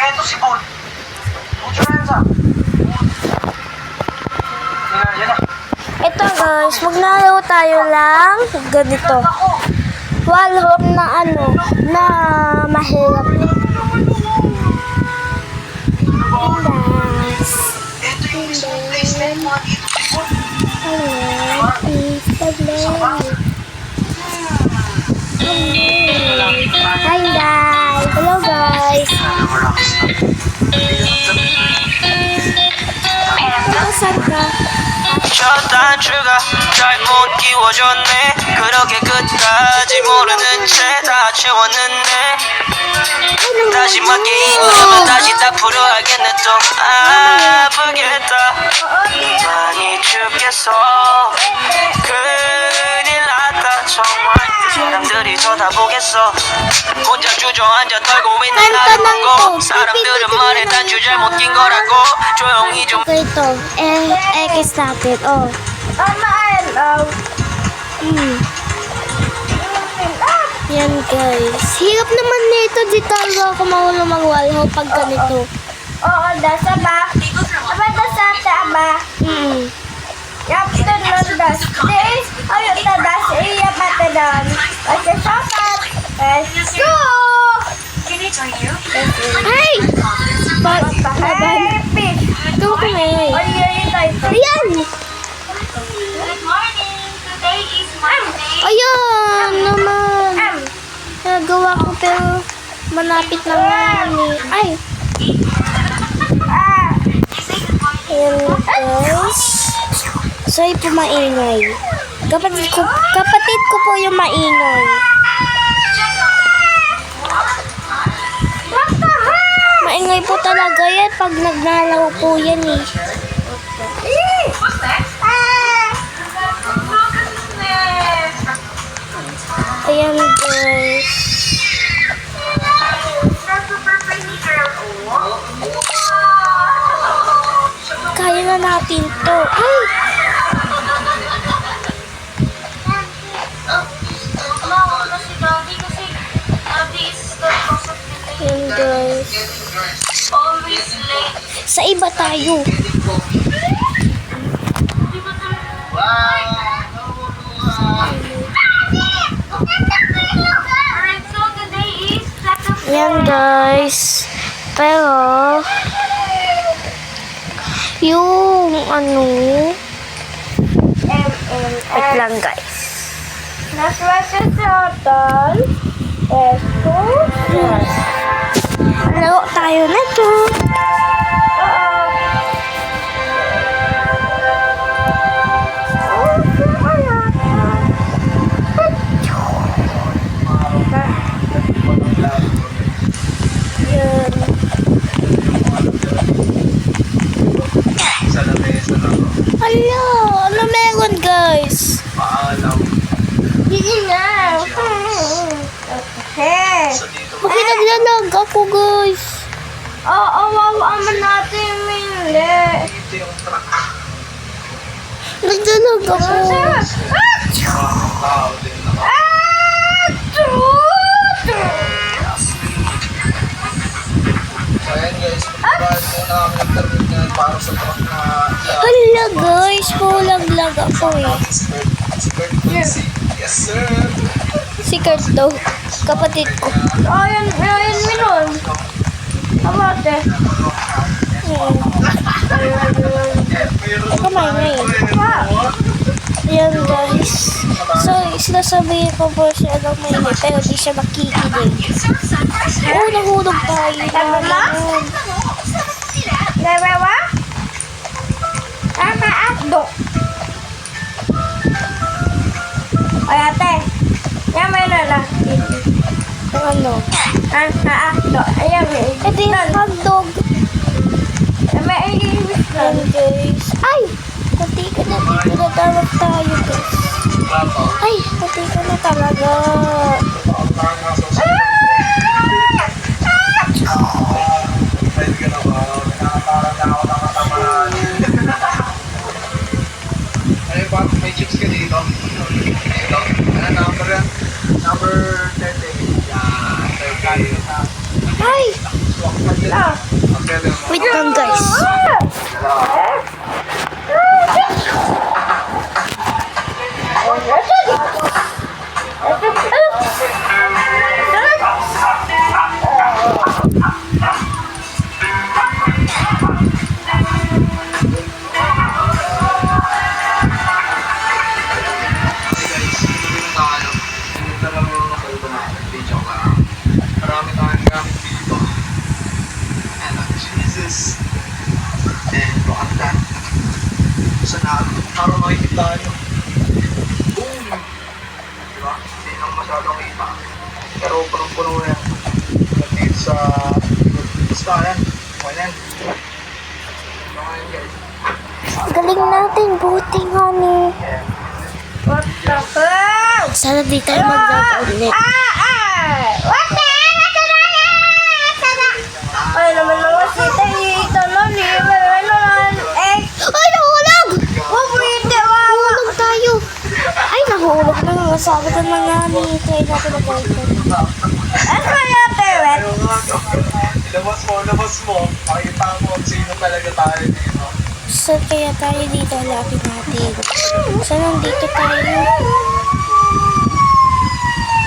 Eto si Paul. Put your hands up. Yan na. Ito guys, maglaro tayo lang ganito. Wall hop na na mahirap. Ito yung mismong placement mo dito si Paul. Hi guys! Hello guys! Saan ka? 단추가 잘못 끼워졌네 그렇게 끝까지 모르는 채 다 채웠는데 다시 맞게 임하면 다시 딱 풀어야겠네 또 아프겠다 많이 춥겠어 큰일 났다 정말 사람들이 쳐다보겠어 혼자 주저앉아 털고 있는 나를 보고 사람들은 말해 단추 잘못 낀 거라고 조용히 좀 Ito, X natin, oh. Yan guys. Hirap naman nito. Di talaga ako marunong mag-wall hop pag ganito. Oo, dasa ba? Aba, dasa ba? Yap, tunod das. This, ayun na das. Iya pata dan. Kasi sapat. Let's go! Ay! Happy. Ito ko ngayon. Ayan! Ayan naman. Nagawa ko pero malapit na nga ni. Ay! Ayan guys. So, ito maingay. Kapatid ko po yung maingay. Maingay po talaga yan pag naglalaro po yan eh. Ayan guys. Kaya na natin to. Ay! Ayan guys. Sa iba tayo. Ayan guys. Pero yung wait lang guys. Laro tayo na to. Hala, ano meron guys? Hindi na. Bakit naglalag ako guys? Oo, wawaman natin, Mili. Naglalag ako. Ayan guys, magbabayad muna kami ng terminal para sa truck na Hala guys, pulag-lag ako eh. Yes sir. Si Kurt daw, kapatid ko. Ayan, Minon. Abate. Kamay na eh. Ayan guys. So, sinasabihin ko po siya ng maingay pero di siya makikinig. Oo, nahulog tayo. Naman. Nebewa? Ama akdo. Ay ate. Yan may nala. Ang ano? Ama akdo. Ayan may. Ito yung hotdog. May ibig Ayan guys. Ay! Pati ka na. Dito na tawag tayo guys. Ay! Pati ka na talaga. Ayun ba, may chips ka dito? Ito, ano number yan? Number 30. Yan, 30. Ay! Swak pa Wait lang guys. tayo. Hindi talaga yung nasalita natin. Video ka. Marami tayong gamit dito. And Jesus. And look at that. Sa parang makikita nyo. Boom! Diba? Hindi lang masyadong kita. Pero punong-puno yan. Dito sa basta yan. Okay yan. Okay yan guys. Galing natin, buti nga ni. What the fuck? Sana di tayo mag-vlog ulit. What the ay naman mga sita, ito nun, ano nun, Ay, nahulog! pwede, Nahulog tayo. Ay, nahulog na nga. Sabi ko na nga ni. Try natin mag-vlog. ano kaya, Tewet? Labas mo. Pakita mo kung sino talaga tayo dito. Saan kaya tayo dito? Hanapin natin. Saan nandito tayo?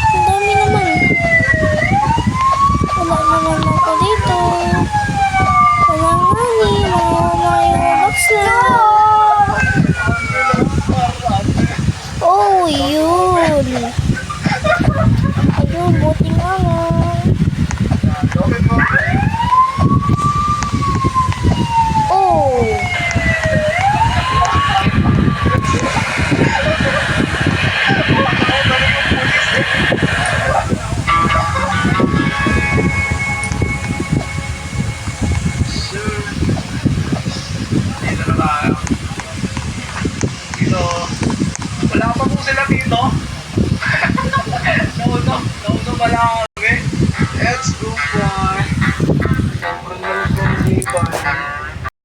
Ang dami naman. Wala naman ako dito. Wala nga ni. Wala yung box lang. Oh, yun. Ayun, buti nga nga. Oh. Dito na tayo. Dito. Wala pa po sila dito. Nauna pala kami. Let's go po.